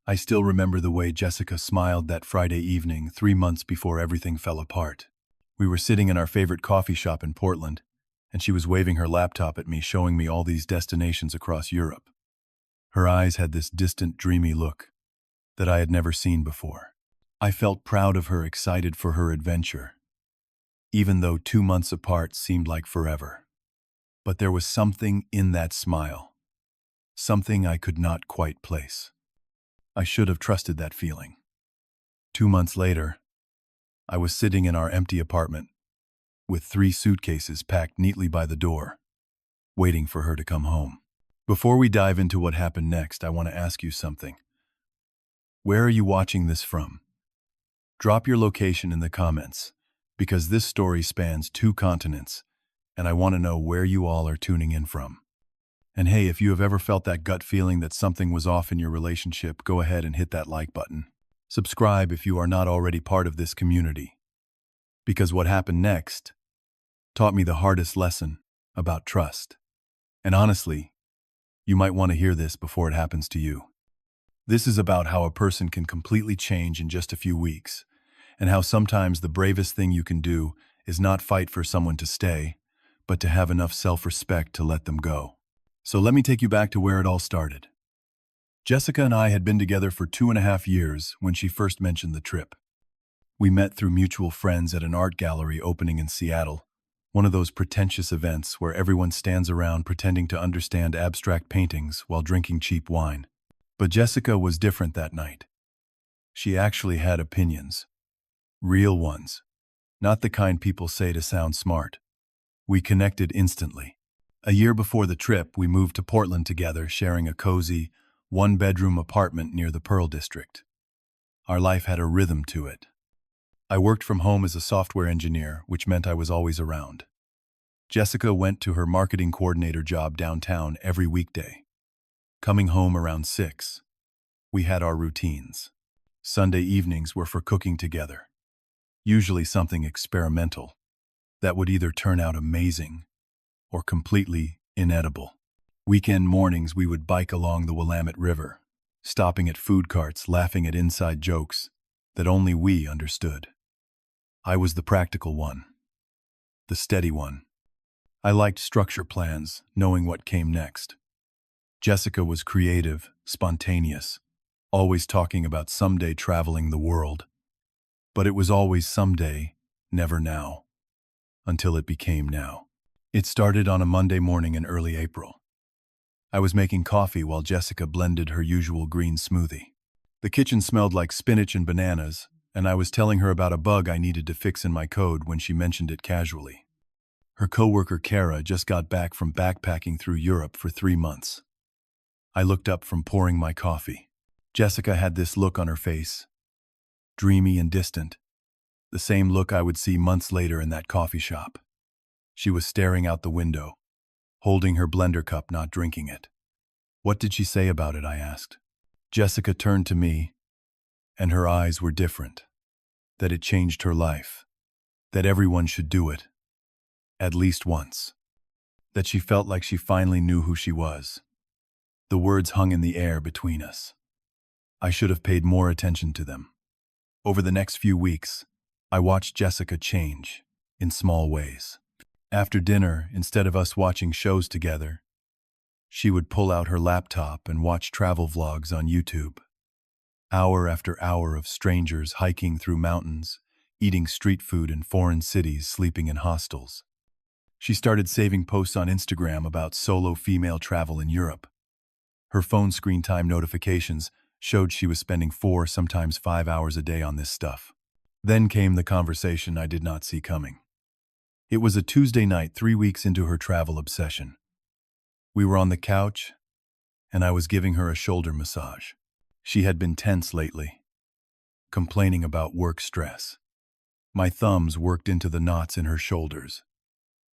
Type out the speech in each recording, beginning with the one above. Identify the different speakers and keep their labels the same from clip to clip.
Speaker 1: I still remember the way Jessica smiled that Friday evening, 3 months before everything fell apart. We were sitting in our favorite coffee shop in Portland, and she was waving her laptop at me, showing me all these destinations across Europe. Her eyes had this distant, dreamy look that I had never seen before. I felt proud of her, excited for her adventure, even though 2 months apart seemed like forever. But there was something in that smile, something I could not quite place. I should have trusted that feeling. 2 months later, I was sitting in our empty apartment, with 3 suitcases packed neatly by the door, waiting for her to come home. Before we dive into what happened next, I want to ask you something. Where are you watching this from? Drop your location in the comments, because this story spans 2 continents, and I want to know where you all are tuning in from. And hey, if you have ever felt that gut feeling that something was off in your relationship, go ahead and hit that like button. Subscribe if you are not already part of this community, because what happened next taught me the hardest lesson about trust. And honestly, you might want to hear this before it happens to you. This is about how a person can completely change in just a few weeks, and how sometimes the bravest thing you can do is not fight for someone to stay, but to have enough self-respect to let them go. So let me take you back to where it all started. Jessica and I had been together for 2.5 years when she first mentioned the trip. We met through mutual friends at an art gallery opening in Seattle, one of those pretentious events where everyone stands around pretending to understand abstract paintings while drinking cheap wine. But Jessica was different that night. She actually had opinions. Real ones. Not the kind people say to sound smart. We connected instantly. A year before the trip, we moved to Portland together, sharing a cozy, one-bedroom apartment near the Pearl District. Our life had a rhythm to it. I worked from home as a software engineer, which meant I was always around. Jessica went to her marketing coordinator job downtown every weekday. Coming home around 6, we had our routines. Sunday evenings were for cooking together, usually something experimental that would either turn out amazing or completely inedible. Weekend mornings we would bike along the Willamette River, stopping at food carts, laughing at inside jokes that only we understood. I was the practical one, the steady one. I liked structure plans, knowing what came next. Jessica was creative, spontaneous, always talking about someday traveling the world. But it was always someday, never now, until it became now. It started on a Monday morning in early April. I was making coffee while Jessica blended her usual green smoothie. The kitchen smelled like spinach and bananas, and I was telling her about a bug I needed to fix in my code when she mentioned it casually. Her coworker Kara just got back from backpacking through Europe for 3 months. I looked up from pouring my coffee. Jessica had this look on her face, dreamy and distant, the same look I would see months later in that coffee shop. She was staring out the window, holding her blender cup, not drinking it. What did she say about it? I asked. Jessica turned to me, and her eyes were different. That it changed her life. That everyone should do it. At least once. That she felt like she finally knew who she was. The words hung in the air between us. I should have paid more attention to them. Over the next few weeks, I watched Jessica change, in small ways. After dinner, instead of us watching shows together, she would pull out her laptop and watch travel vlogs on YouTube. Hour after hour of strangers hiking through mountains, eating street food in foreign cities, sleeping in hostels. She started saving posts on Instagram about solo female travel in Europe. Her phone screen time notifications showed she was spending 4, sometimes 5 hours a day on this stuff. Then came the conversation I did not see coming. It was a Tuesday night, 3 weeks into her travel obsession. We were on the couch, and I was giving her a shoulder massage. She had been tense lately, complaining about work stress. My thumbs worked into the knots in her shoulders,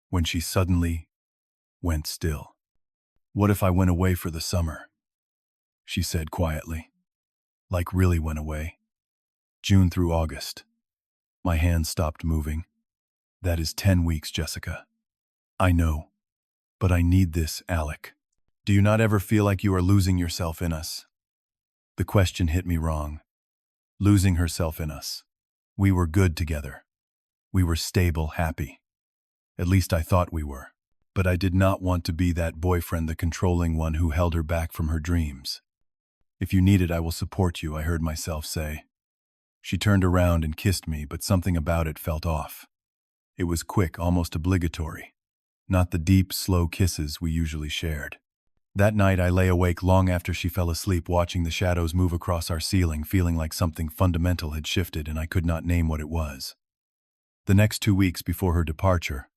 Speaker 1: when she suddenly went still. "What if I went away for the summer?" she said quietly. Like really went away. June through August. My hand stopped moving. That is 10 weeks, Jessica. I know. But I need this, Alec. Do you not ever feel like you are losing yourself in us? The question hit me wrong. Losing herself in us. We were good together. We were stable, happy. At least I thought we were. But I did not want to be that boyfriend, the controlling one who held her back from her dreams. If you need it, I will support you, I heard myself say. She turned around and kissed me, but something about it felt off. It was quick, almost obligatory. Not the deep, slow kisses we usually shared. That night I lay awake long after she fell asleep, watching the shadows move across our ceiling, feeling like something fundamental had shifted and I could not name what it was. The next 2 weeks before her departure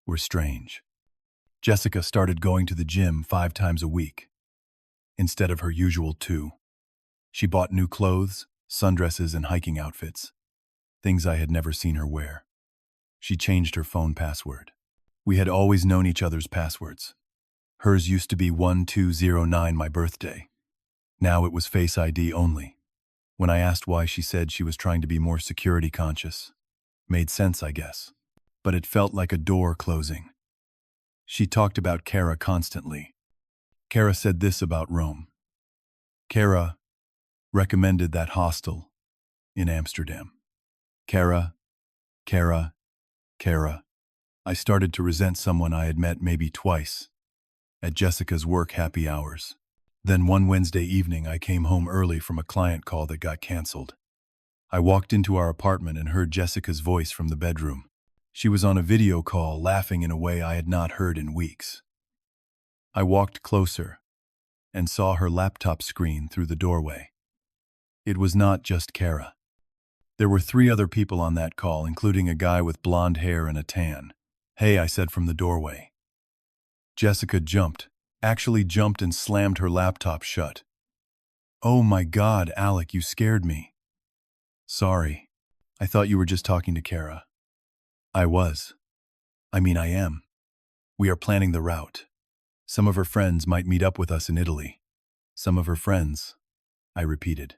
Speaker 1: were strange. Jessica started going to the gym 5 times a week, instead of her usual 2. She bought new clothes, sundresses, and hiking outfits, things I had never seen her wear. She changed her phone password. We had always known each other's passwords. Hers used to be 1209, my birthday. Now it was Face ID only. When I asked why, she said she was trying to be more security conscious. Made sense, I guess. But it felt like a door closing. She talked about Kara constantly. Kara said this about Rome. Kara recommended that hostel in Amsterdam. Kara. I started to resent someone I had met maybe twice at Jessica's work happy hours. Then one Wednesday evening, I came home early from a client call that got canceled. I walked into our apartment and heard Jessica's voice from the bedroom. She was on a video call, laughing in a way I had not heard in weeks. I walked closer and saw her laptop screen through the doorway. It was not just Kara. There were 3 other people on that call, including a guy with blonde hair and a tan. Hey, I said from the doorway. Jessica actually jumped and slammed her laptop shut. Oh my God, Alec, you scared me. Sorry. I thought you were just talking to Kara. I am. We are planning the route. Some of her friends might meet up with us in Italy. Some of her friends, I repeated.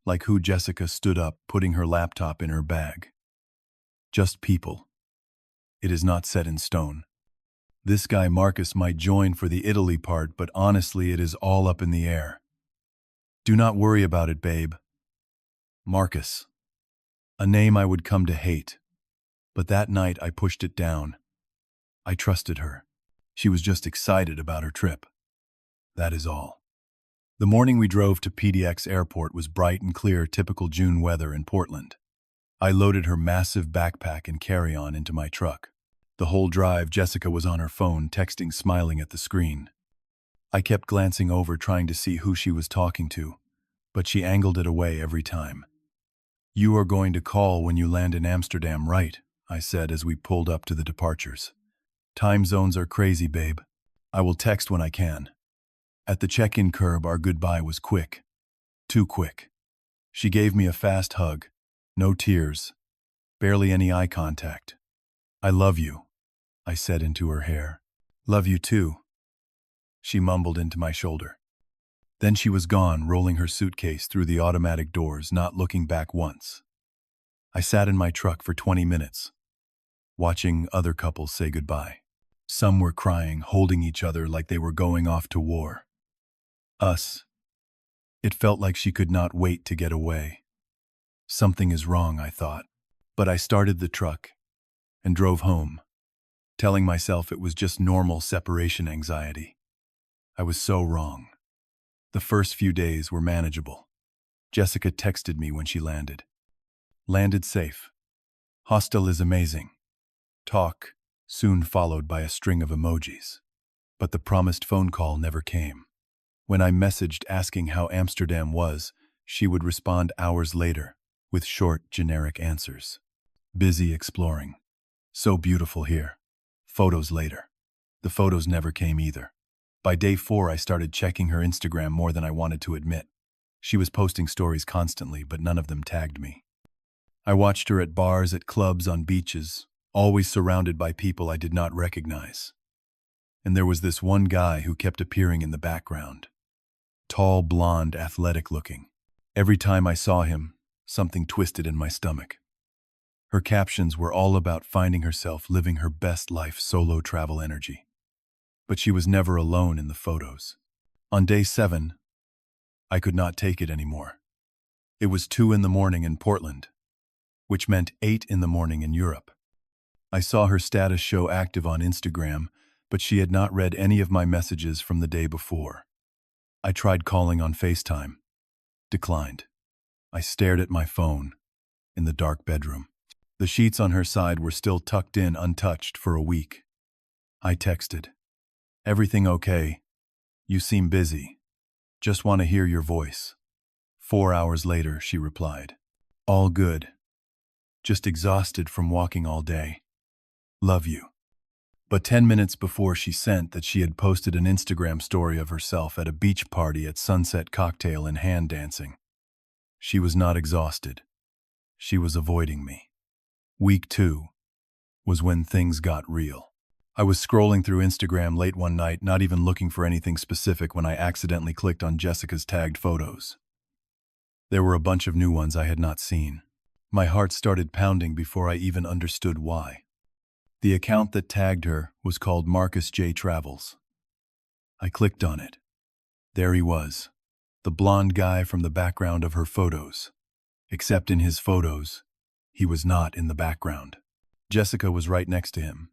Speaker 1: Like who? Jessica stood up, putting her laptop in her bag. Just people. It is not set in stone. This guy Marcus might join for the Italy part, but honestly it is all up in the air. Do not worry about it, babe. Marcus. A name I would come to hate. But that night I pushed it down. I trusted her. She was just excited about her trip. That is all. The morning we drove to PDX Airport was bright and clear, typical June weather in Portland. I loaded her massive backpack and carry-on into my truck. The whole drive, Jessica was on her phone, texting, smiling at the screen. I kept glancing over, trying to see who she was talking to, but she angled it away every time. You are going to call when you land in Amsterdam, right? I said as we pulled up to the departures. Time zones are crazy, babe. I will text when I can. At the check-in curb, our goodbye was quick. Too quick. She gave me a fast hug. No tears. Barely any eye contact. I love you, I said into her hair. Love you too. She mumbled into my shoulder. Then she was gone, rolling her suitcase through the automatic doors, not looking back once. I sat in my truck for 20 minutes, watching other couples say goodbye. Some were crying, holding each other like they were going off to war. Us. It felt like she could not wait to get away. Something is wrong, I thought. But I started the truck and drove home, telling myself it was just normal separation anxiety. I was so wrong. The first few days were manageable. Jessica texted me when she landed. Landed safe. Hostel is amazing. Talk, soon followed by a string of emojis. But the promised phone call never came. When I messaged asking how Amsterdam was, she would respond hours later with short, generic answers. Busy exploring. So beautiful here. Photos later. The photos never came either. By day 4, I started checking her Instagram more than I wanted to admit. She was posting stories constantly, but none of them tagged me. I watched her at bars, at clubs, on beaches, always surrounded by people I did not recognize. And there was this one guy who kept appearing in the background. Tall, blonde, athletic looking. Every time I saw him, something twisted in my stomach. Her captions were all about finding herself living her best life, solo travel energy. But she was never alone in the photos. On day 7, I could not take it anymore. It was 2 in the morning in Portland, which meant 8 in the morning in Europe. I saw her status show active on Instagram, but she had not read any of my messages from the day before. I tried calling on FaceTime. Declined. I stared at my phone in the dark bedroom. The sheets on her side were still tucked in untouched for a week. I texted, "Everything okay? You seem busy. Just want to hear your voice." 4 hours later, she replied, "All good. Just exhausted from walking all day. Love you." But 10 minutes before she sent that she had posted an Instagram story of herself at a beach party at sunset cocktail and hand dancing. She was not exhausted. She was avoiding me. Week 2 was when things got real. I was scrolling through Instagram late one night, not even looking for anything specific, when I accidentally clicked on Jessica's tagged photos. There were a bunch of new ones I had not seen. My heart started pounding before I even understood why. The account that tagged her was called Marcus J. Travels. I clicked on it. There he was, the blonde guy from the background of her photos. Except in his photos, he was not in the background. Jessica was right next to him,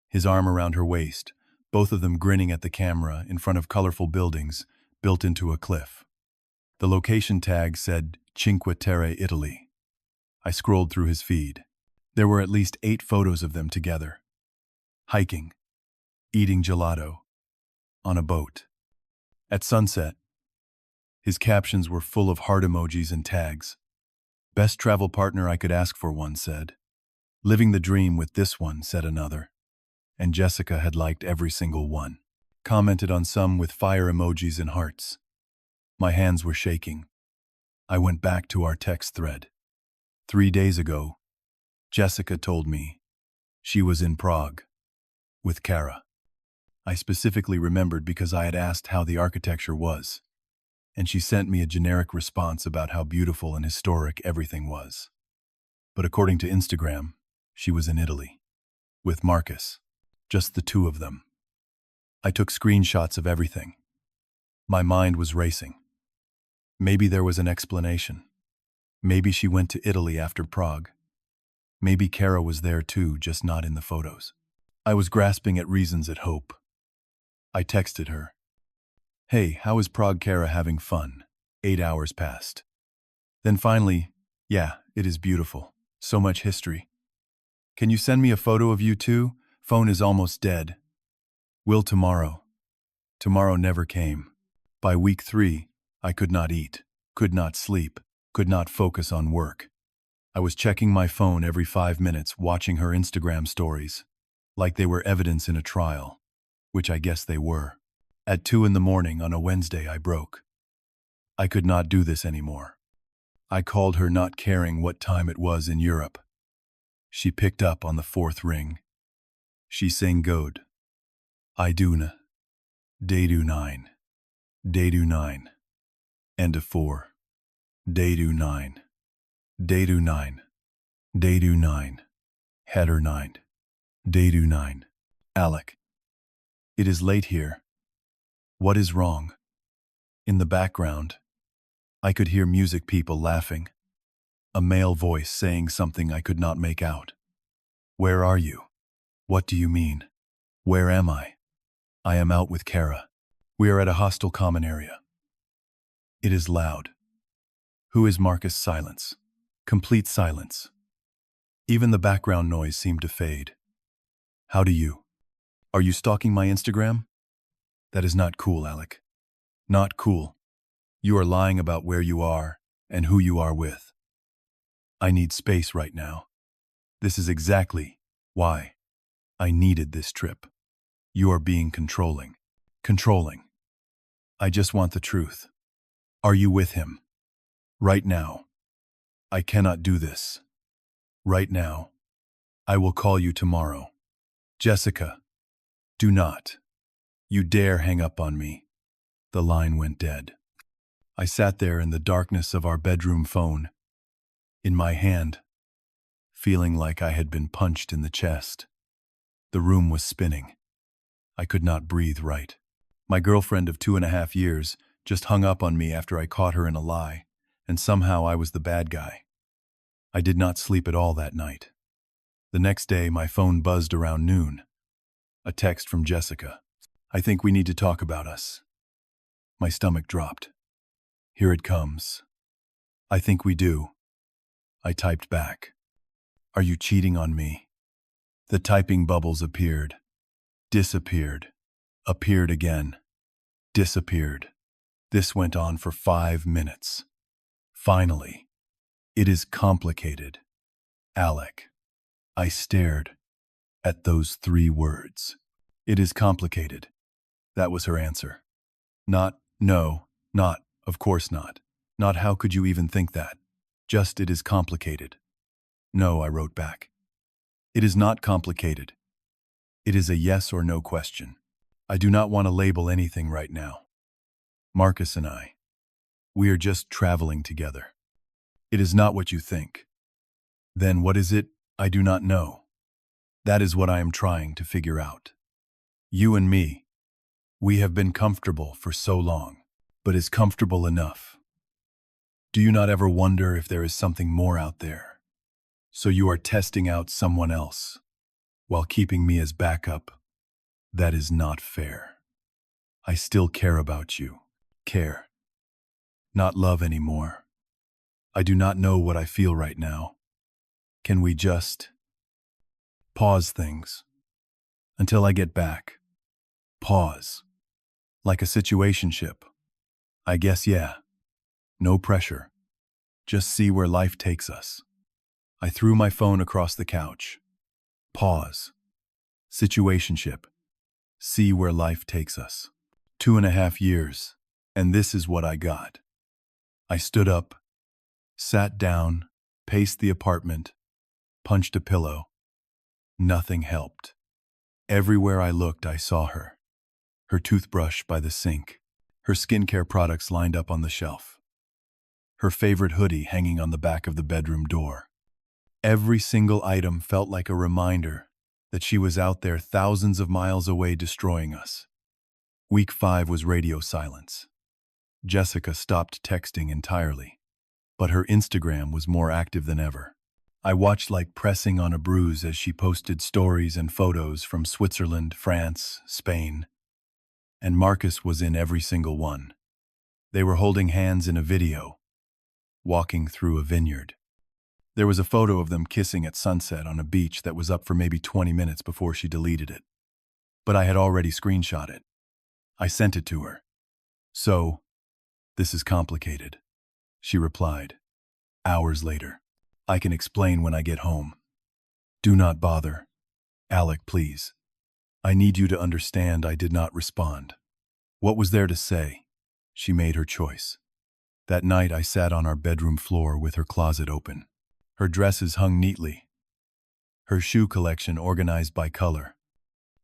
Speaker 1: his arm around her waist, both of them grinning at the camera in front of colorful buildings built into a cliff. The location tag said Cinque Terre, Italy. I scrolled through his feed. There were at least 8 photos of them together. Hiking, eating gelato, on a boat. At sunset, his captions were full of heart emojis and tags. "Best travel partner I could ask for," one said. "Living the dream with this one," said another. And Jessica had liked every single one. Commented on some with fire emojis and hearts. My hands were shaking. I went back to our text thread. 3 days ago, Jessica told me she was in Prague with Kara. I specifically remembered because I had asked how the architecture was, and she sent me a generic response about how beautiful and historic everything was. But according to Instagram, she was in Italy with Marcus, just the 2 of them. I took screenshots of everything. My mind was racing. Maybe there was an explanation. Maybe she went to Italy after Prague. Maybe Kara was there too, just not in the photos. I was grasping at reasons at hope. I texted her, "Hey, how is Prague, Kara? Having fun?" 8 hours passed. Then finally, "Yeah, it is beautiful. So much history. Can you send me a photo of you too? Phone is almost dead. Will tomorrow." Tomorrow never came. By week 3, I could not eat, could not sleep, could not focus on work. I was checking my phone every 5 minutes, watching her Instagram stories, like they were evidence in a trial, which I guess they were. At 2 in the morning on a Wednesday, I broke. I could not do this anymore. I called her, not caring what time it was in Europe. She picked up on the 4th ring. She sang Gode. I do na. Day do 9. Day do 9. End of 4. Day do 9. Day do 9. Day do 9. Header 9. Day do 9. Alec. It is late here. What is wrong? In the background, I could hear music people laughing. A male voice saying something I could not make out. Where are you? What do you mean? Where am I? I am out with Kara. We are at a hostile common area. It is loud. Who is Marcus? Silence. Complete silence. Even the background noise seemed to fade. How do you? Are you stalking my Instagram? That is not cool, Alec. Not cool. You are lying about where you are and who you are with. I need space right now. This is exactly why I needed this trip. You are being controlling. Controlling. I just want the truth. Are you with him? Right now. I cannot do this. Right now. I will call you tomorrow. Jessica, do not. You dare hang up on me. The line went dead. I sat there in the darkness of our bedroom phone, in my hand, feeling like I had been punched in the chest. The room was spinning. I could not breathe right. My girlfriend of 2.5 years just hung up on me after I caught her in a lie, and somehow I was the bad guy. I did not sleep at all that night. The next day, my phone buzzed around noon. A text from Jessica. "I think we need to talk about us." My stomach dropped. "Here it comes." "I think we do." I typed back. "Are you cheating on me?" The typing bubbles appeared, disappeared, appeared again, disappeared. This went on for 5 minutes. Finally, "It is complicated, Alec." I stared at those 3 words. "It is complicated." That was her answer. Not, "No, not, of course not. Not, how could you even think that?" Just, "It is complicated." "No," I wrote back. "It is not complicated. It is a yes or no question. I do not want to label anything right now. Marcus and I, we are just traveling together. It is not what you think." "Then what is it?" "I do not know. That is what I am trying to figure out. You and me, we have been comfortable for so long, but is comfortable enough? Do you not ever wonder if there is something more out there? So you are testing out someone else, while keeping me as backup? That is not fair. I still care about you. Care. Not love anymore. I do not know what I feel right now. Can we just pause things until I get back? Pause. Like a situationship. I guess, yeah. No pressure. Just see where life takes us." I threw my phone across the couch. Pause. Situationship. See where life takes us. 2.5 years, and this is what I got. I stood up, sat down, paced the apartment, punched a pillow. Nothing helped. Everywhere I looked, I saw her. Her toothbrush by the sink, her skincare products lined up on the shelf, her favorite hoodie hanging on the back of the bedroom door. Every single item felt like a reminder that she was out there thousands of miles away destroying us. Week 5 was radio silence. Jessica stopped texting entirely, but her Instagram was more active than ever. I watched like pressing on a bruise as she posted stories and photos from Switzerland, France, Spain. And Marcus was in every single one. They were holding hands in a video, walking through a vineyard. There was a photo of them kissing at sunset on a beach that was up for maybe 20 minutes before she deleted it. But I had already screenshot it. I sent it to her. "So, this is complicated," she replied. Hours later. "I can explain when I get home. Do not bother. Alec, please. I need you to understand." I did not respond. What was there to say? She made her choice. That night I sat on our bedroom floor with her closet open. Her dresses hung neatly, her shoe collection organized by color.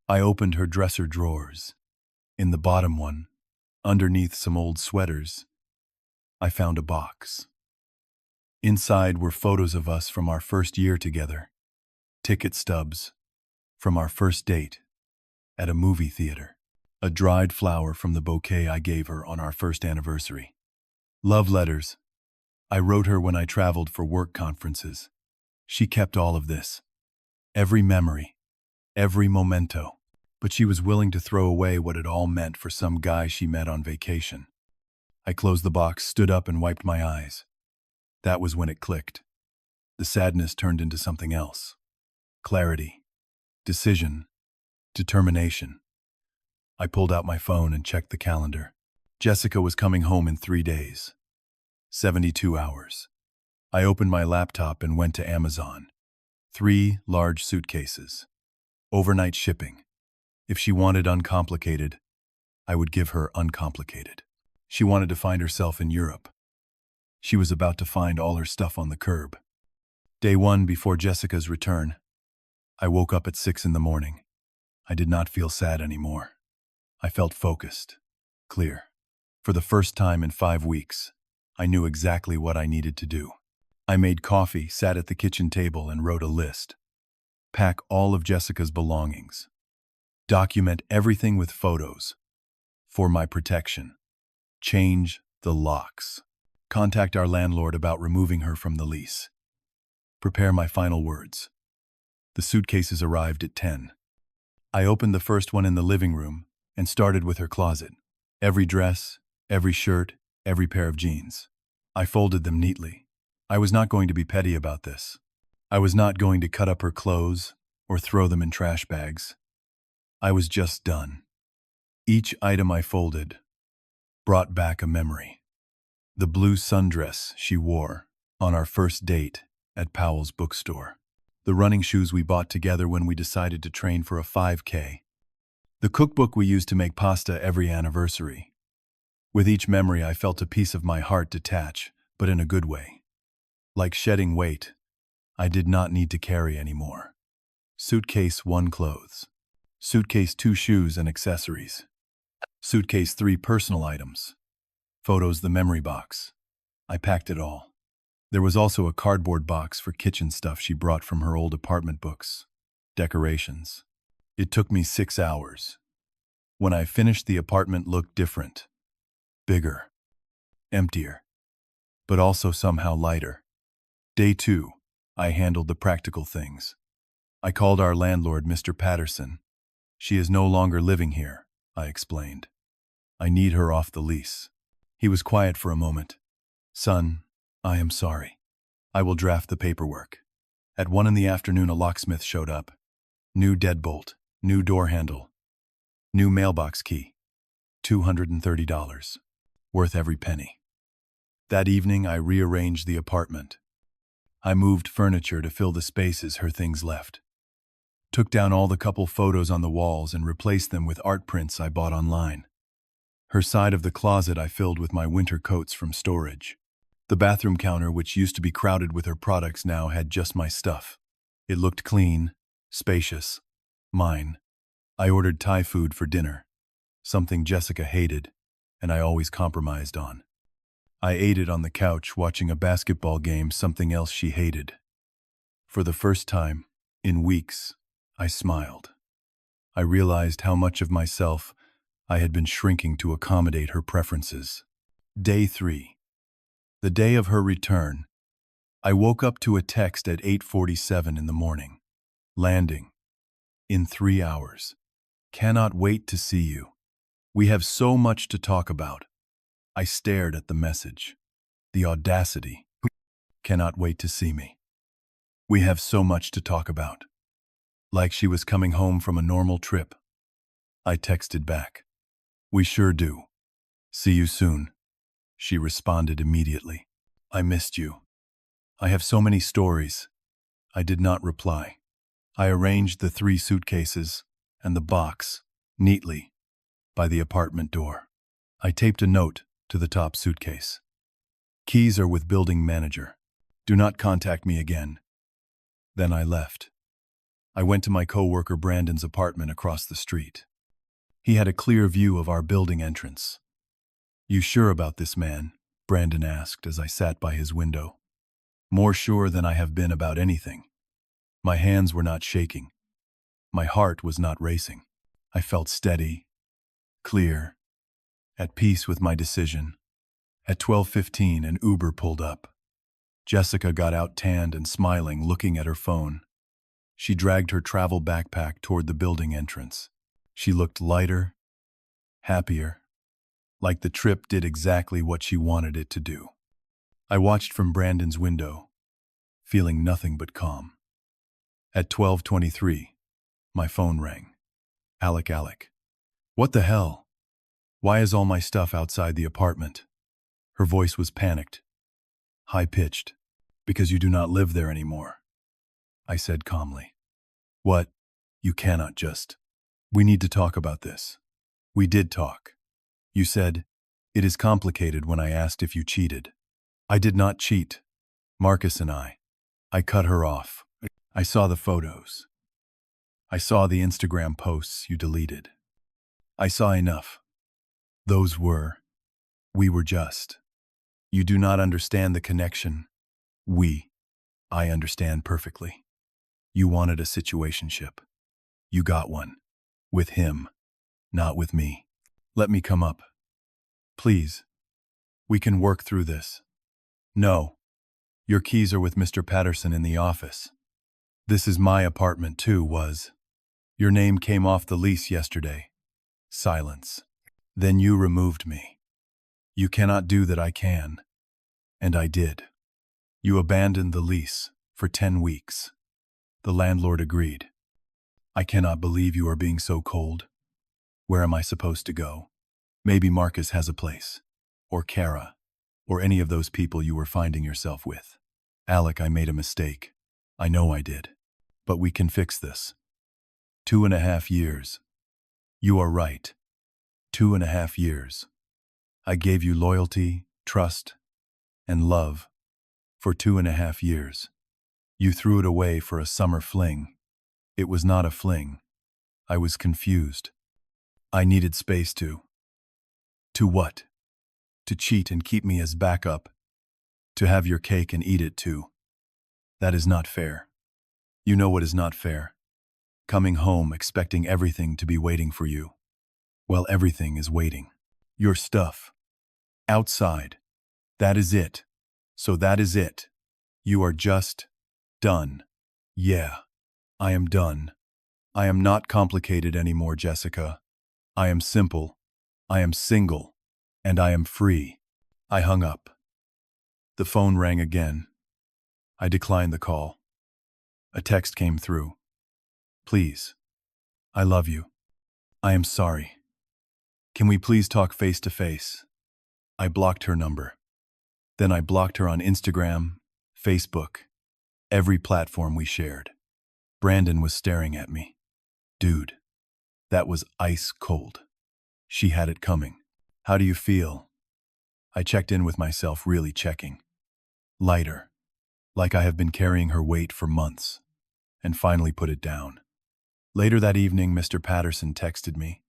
Speaker 1: I opened her dresser drawers. In the bottom one, underneath some old sweaters, I found a box. Inside were photos of us from our first year together, ticket stubs from our first date at a movie theater, a dried flower from the bouquet I gave her on our first anniversary. Love letters I wrote her when I traveled for work conferences. She kept all of this, every memory, every memento, but she was willing to throw away what it all meant for some guy she met on vacation. I closed the box, stood up, and wiped my eyes. That was when it clicked. The sadness turned into something else. Clarity, decision, determination. I pulled out my phone and checked the calendar. Jessica was coming home in 3 days. 72 hours. I opened my laptop and went to Amazon. 3 large suitcases. Overnight shipping. If she wanted uncomplicated, I would give her uncomplicated. She wanted to find herself in Europe. She was about to find all her stuff on the curb. Day 1 before Jessica's return. I woke up at 6 in the morning. I did not feel sad anymore. I felt focused, clear. For the first time in 5 weeks, I knew exactly what I needed to do. I made coffee, sat at the kitchen table, and wrote a list. Pack all of Jessica's belongings. Document everything with photos. For my protection. Change the locks. Contact our landlord about removing her from the lease. Prepare my final words. The suitcases arrived at 10. I opened the first one in the living room and started with her closet. Every dress, every shirt, every pair of jeans. I folded them neatly. I was not going to be petty about this. I was not going to cut up her clothes or throw them in trash bags. I was just done. Each item I folded brought back a memory. The blue sundress she wore on our first date at Powell's bookstore. The running shoes we bought together when we decided to train for a 5K. The cookbook we used to make pasta every anniversary. With each memory, I felt a piece of my heart detach, but in a good way. Like shedding weight, I did not need to carry anymore. Suitcase 1 clothes. Suitcase 2 shoes and accessories. Suitcase 3 personal items. Photos the memory box. I packed it all. There was also a cardboard box for kitchen stuff she brought from her old apartment books. Decorations. It took me 6 hours. When I finished, the apartment looked different. Bigger. Emptier. But also somehow lighter. Day 2, I handled the practical things. I called our landlord, Mr. Patterson. She is no longer living here, I explained. I need her off the lease. He was quiet for a moment. Son, I am sorry. I will draft the paperwork. At 1 in the afternoon, a locksmith showed up. New deadbolt, new door handle, new mailbox key. $230. Worth every penny. That evening, I rearranged the apartment. I moved furniture to fill the spaces her things left. Took down all the couple photos on the walls and replaced them with art prints I bought online. Her side of the closet I filled with my winter coats from storage. The bathroom counter, which used to be crowded with her products, now had just my stuff. It looked clean, spacious, mine. I ordered Thai food for dinner, something Jessica hated, and I always compromised on. I ate it on the couch watching a basketball game, something else she hated. For the first time, in weeks, I smiled. I realized how much of myself I had been shrinking to accommodate her preferences. Day 3. The day of her return, I woke up to a text at 8:47 in the morning. Landing. In 3 hours. Cannot wait to see you. We have so much to talk about. I stared at the message. The audacity. Cannot wait to see me. We have so much to talk about. Like she was coming home from a normal trip. I texted back. We sure do. See you soon. She responded immediately. I missed you. I have so many stories. I did not reply. I arranged the 3 suitcases and the box neatly by the apartment door. I taped a note to the top suitcase. Keys are with building manager. Do not contact me again. Then I left. I went to my coworker Brandon's apartment across the street. He had a clear view of our building entrance. You sure about this, man? Brandon asked as I sat by his window. More sure than I have been about anything. My hands were not shaking. My heart was not racing. I felt steady, clear, at peace with my decision. At 12:15, an Uber pulled up. Jessica got out tanned and smiling, looking at her phone. She dragged her travel backpack toward the building entrance. She looked lighter, happier, like the trip did exactly what she wanted it to do. I watched from Brandon's window, feeling nothing but calm. At 12:23, my phone rang. Alec. What the hell? Why is all my stuff outside the apartment? Her voice was panicked, high-pitched. Because you do not live there anymore, I said calmly. What? You cannot just. We need to talk about this. We did talk. You said, it is complicated when I asked if you cheated. I did not cheat. Marcus and I cut her off. I saw the photos. I saw the Instagram posts you deleted. I saw enough. We were just. You do not understand the connection. I understand perfectly. You wanted a situationship. You got one. With him, not with me. Let me come up. Please, We can work through this. No. Your keys are with Mr. Patterson in the office. This is my apartment too, was. Your name came off the lease yesterday. Silence. Then you removed me. You cannot do that, I can. And I did. You abandoned the lease for 10 weeks. The landlord agreed. I cannot believe you are being so cold. Where am I supposed to go? Maybe Marcus has a place. Or Kara. Or any of those people you were finding yourself with. Alec, I made a mistake. I know I did. But we can fix this. 2.5 years. You are right. 2.5 years. I gave you loyalty, trust, and love for 2.5 years. You threw it away for a summer fling. It was not a fling. I was confused. I needed space to. To what? To cheat and keep me as backup. To have your cake and eat it too. That is not fair. You know what is not fair? Coming home expecting everything to be waiting for you. Well, everything is waiting. Your stuff. Outside. That is it. So that is it. You are just done. Yeah, I am done. I am not complicated anymore, Jessica. I am simple. I am single. And I am free. I hung up. The phone rang again. I declined the call. A text came through. Please. I love you. I am sorry. Can we please talk face to face? I blocked her number. Then I blocked her on Instagram, Facebook, every platform we shared. Brandon was staring at me. Dude, that was ice cold. She had it coming. How do you feel? I checked in with myself, really checking. Lighter, like I have been carrying her weight for months, and finally put it down. Later that evening, Mr. Patterson texted me.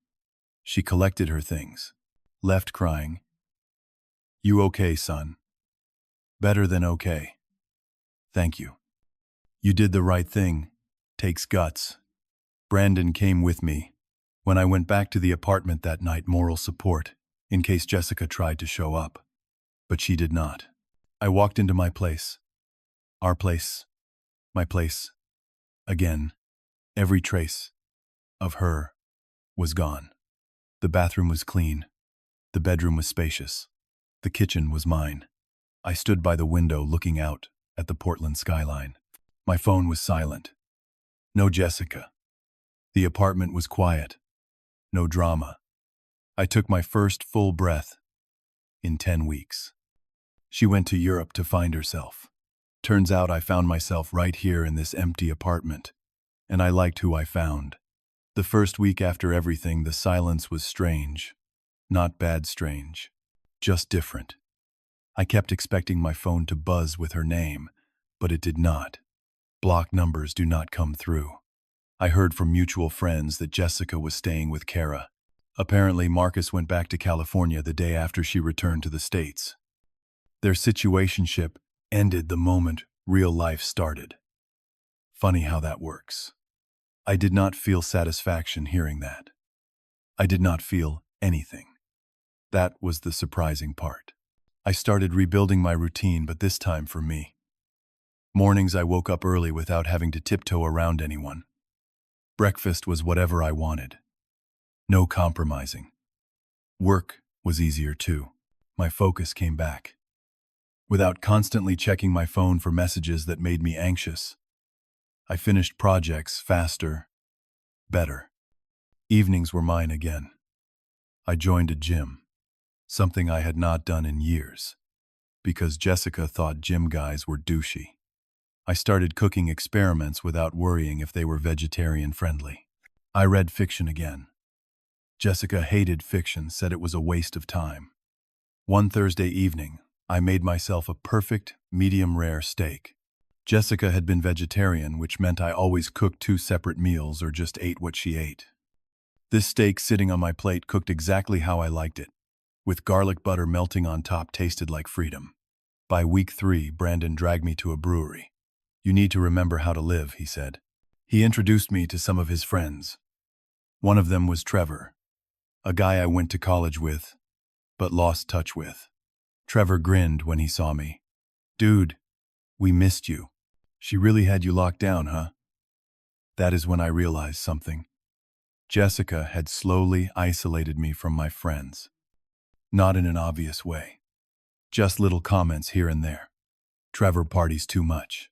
Speaker 1: She collected her things, left crying. You okay, son? Better than okay. Thank you. You did the right thing. Takes guts. Brandon came with me. When I went back to the apartment that night, moral support, in case Jessica tried to show up. But she did not. I walked into my place. Our place. My place. Again. Every trace of her was gone. The bathroom was clean. The bedroom was spacious. The kitchen was mine. I stood by the window looking out at the Portland skyline. My phone was silent. No Jessica. The apartment was quiet. No drama. I took my first full breath in 10 weeks. She went to Europe to find herself. Turns out I found myself right here in this empty apartment, and I liked who I found. The first week after everything, the silence was strange. Not bad strange. Just different. I kept expecting my phone to buzz with her name, but it did not. Blocked numbers do not come through. I heard from mutual friends that Jessica was staying with Kara. Apparently, Marcus went back to California the day after she returned to the States. Their situationship ended the moment real life started. Funny how that works. I did not feel satisfaction hearing that. I did not feel anything. That was the surprising part. I started rebuilding my routine, but this time for me. Mornings I woke up early without having to tiptoe around anyone. Breakfast was whatever I wanted. No compromising. Work was easier too. My focus came back. Without constantly checking my phone for messages that made me anxious. I finished projects faster, better. Evenings were mine again. I joined a gym, something I had not done in years, because Jessica thought gym guys were douchey. I started cooking experiments without worrying if they were vegetarian friendly. I read fiction again. Jessica hated fiction, said it was a waste of time. One Thursday evening, I made myself a perfect, medium-rare steak. Jessica had been vegetarian, which meant I always cooked 2 separate meals or just ate what she ate. This steak sitting on my plate cooked exactly how I liked it, with garlic butter melting on top, tasted like freedom. By week 3, Brandon dragged me to a brewery. You need to remember how to live, he said. He introduced me to some of his friends. One of them was Trevor, a guy I went to college with, but lost touch with. Trevor grinned when he saw me. Dude, we missed you. She really had you locked down, huh? That is when I realized something. Jessica had slowly isolated me from my friends. Not in an obvious way. Just little comments here and there. Trevor parties too much.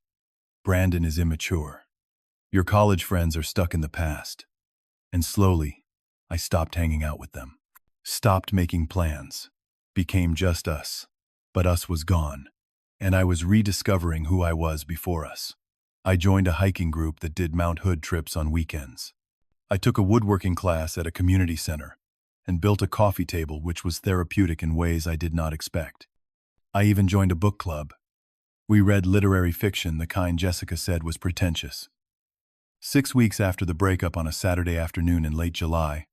Speaker 1: Brandon is immature. Your college friends are stuck in the past. And slowly, I stopped hanging out with them. Stopped making plans. Became just us. But us was gone. And I was rediscovering who I was before us. I joined a hiking group that did Mount Hood trips on weekends. I took a woodworking class at a community center and built a coffee table which was therapeutic in ways I did not expect. I even joined a book club. We read literary fiction, the kind Jessica said was pretentious. 6 weeks after the breakup, on a Saturday afternoon in late July,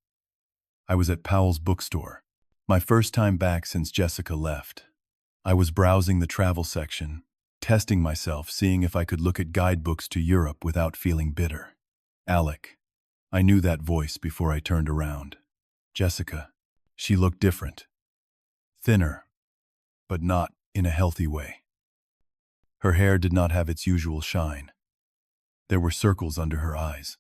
Speaker 1: I was at Powell's bookstore. My first time back since Jessica left. I was browsing the travel section, testing myself, seeing if I could look at guidebooks to Europe without feeling bitter. Alec. I knew that voice before I turned around. Jessica. She looked different. Thinner, but not in a healthy way. Her hair did not have its usual shine. There were circles under her eyes.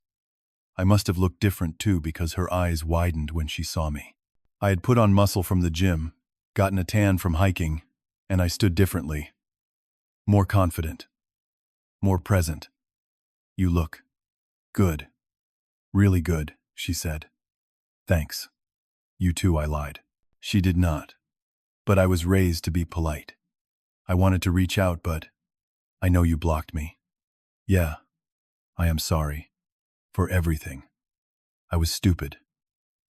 Speaker 1: I must have looked different too, because her eyes widened when she saw me. I had put on muscle from the gym, gotten a tan from hiking, and I stood differently. More confident. More present. You look good. Really good, she said. Thanks. You too, I lied. She did not. But I was raised to be polite. I wanted to reach out, but I know you blocked me. Yeah, I am sorry. For everything. I was stupid.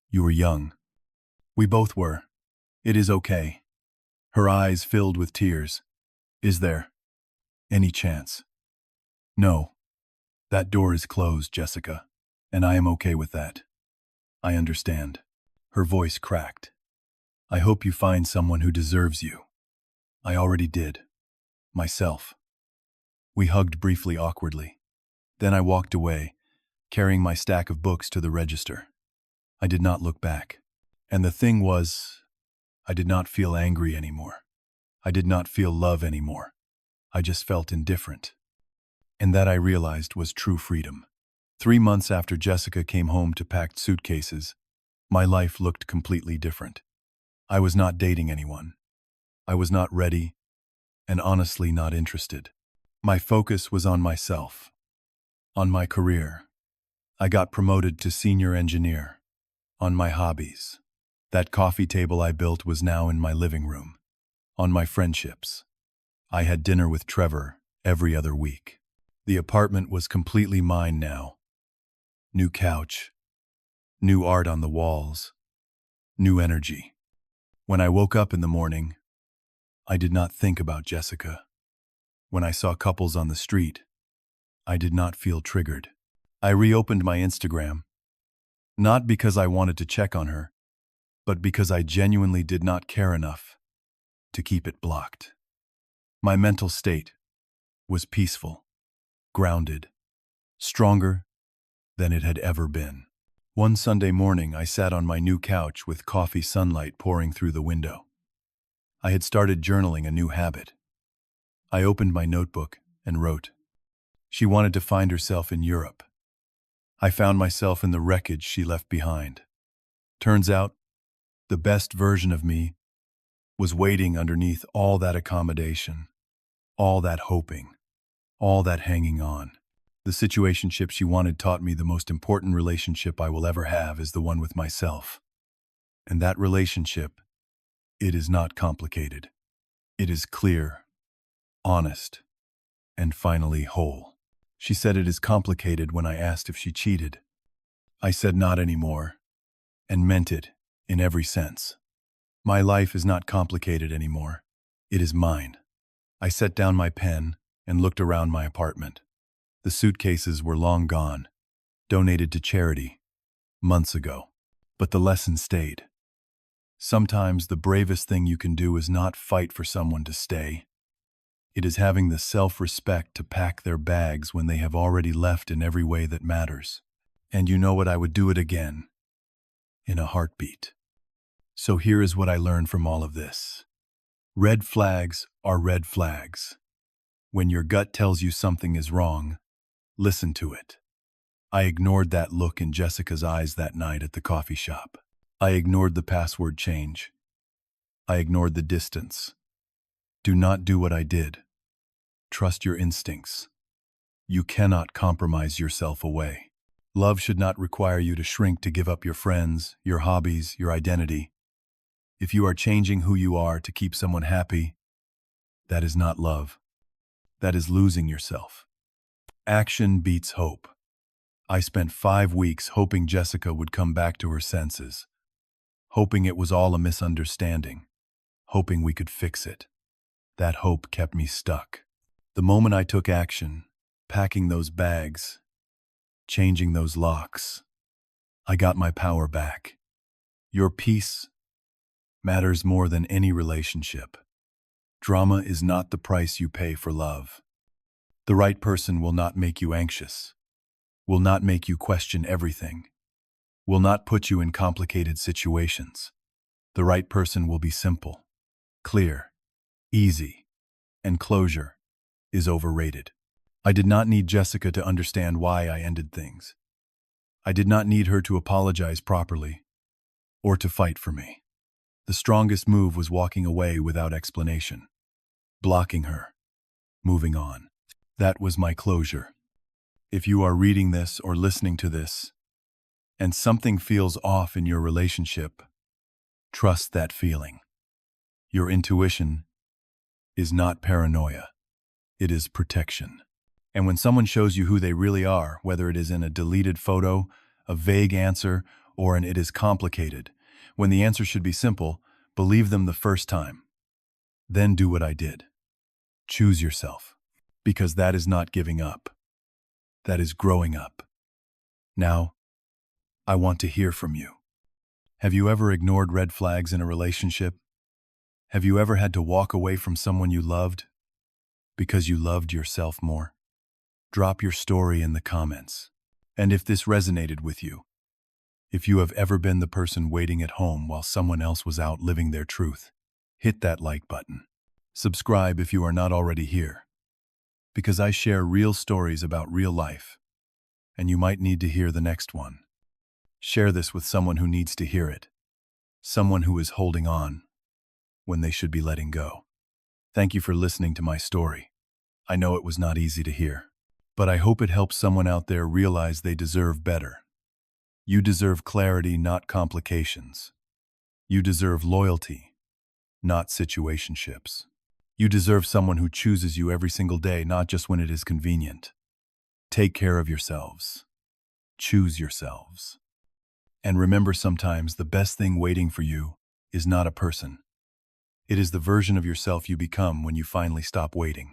Speaker 1: You were young. We both were. It is okay. Her eyes filled with tears. Is there any chance? No. That door is closed, Jessica, and I am okay with that. I understand. Her voice cracked. I hope you find someone who deserves you. I already did. Myself. We hugged briefly, awkwardly. Then I walked away, carrying my stack of books to the register. I did not look back. And the thing was, I did not feel angry anymore. I did not feel love anymore. I just felt indifferent. And that, I realized, was true freedom. 3 months after Jessica came home to packed suitcases, my life looked completely different. I was not dating anyone. I was not ready, and honestly not interested. My focus was on myself, on my career. I got promoted to senior engineer, on my hobbies. That coffee table I built was now in my living room, on my friendships. I had dinner with Trevor every other week. The apartment was completely mine now. New couch, new art on the walls, new energy. When I woke up in the morning, I did not think about Jessica. When I saw couples on the street, I did not feel triggered. I reopened my Instagram, not because I wanted to check on her, but because I genuinely did not care enough to keep it blocked. My mental state was peaceful, grounded, stronger than it had ever been. One Sunday morning, I sat on my new couch with coffee sunlight pouring through the window. I had started journaling, a new habit. I opened my notebook and wrote. She wanted to find herself in Europe. I found myself in the wreckage she left behind. Turns out, the best version of me was waiting underneath all that accommodation, all that hoping, all that hanging on. The situationship she wanted taught me the most important relationship I will ever have is the one with myself. And that relationship, it is not complicated. It is clear, honest, and finally whole. She said it is complicated when I asked if she cheated. I said not anymore, and meant it in every sense. My life is not complicated anymore. It is mine. I set down my pen and looked around my apartment. The suitcases were long gone, donated to charity, months ago. But the lesson stayed. Sometimes the bravest thing you can do is not fight for someone to stay. It is having the self-respect to pack their bags when they have already left in every way that matters. And you know what? I would do it again, in a heartbeat. So here is what I learned from all of this. Red flags are red flags. When your gut tells you something is wrong, listen to it. I ignored that look in Jessica's eyes that night at the coffee shop. I ignored the password change. I ignored the distance. Do not do what I did. Trust your instincts. You cannot compromise yourself away. Love should not require you to shrink to give up your friends, your hobbies, your identity. If you are changing who you are to keep someone happy, that is not love. That is losing yourself. Action beats hope. I spent 5 weeks hoping Jessica would come back to her senses, hoping it was all a misunderstanding, hoping we could fix it. That hope kept me stuck. The moment I took action, packing those bags, changing those locks, I got my power back. Your peace matters more than any relationship. Drama is not the price you pay for love. The right person will not make you anxious, will not make you question everything, will not put you in complicated situations. The right person will be simple, clear, easy, and closure is overrated. I did not need Jessica to understand why I ended things. I did not need her to apologize properly or to fight for me. The strongest move was walking away without explanation, blocking her, moving on. That was my closure. If you are reading this or listening to this, and something feels off in your relationship, trust that feeling. Your intuition is not paranoia. It is protection. And when someone shows you who they really are, whether it is in a deleted photo, a vague answer, or an "it is complicated," when the answer should be simple, believe them the first time. Then do what I did. Choose yourself. Because that is not giving up. That is growing up. Now, I want to hear from you. Have you ever ignored red flags in a relationship? Have you ever had to walk away from someone you loved because you loved yourself more? Drop your story in the comments. And if this resonated with you, if you have ever been the person waiting at home while someone else was out living their truth, hit that like button. Subscribe if you are not already here, because I share real stories about real life, and you might need to hear the next one. Share this with someone who needs to hear it, someone who is holding on when they should be letting go. Thank you for listening to my story. I know it was not easy to hear, but I hope it helps someone out there realize they deserve better. You deserve clarity, not complications. You deserve loyalty, not situationships. You deserve someone who chooses you every single day, not just when it is convenient. Take care of yourselves. Choose yourselves. And remember, sometimes the best thing waiting for you is not a person. It is the version of yourself you become when you finally stop waiting.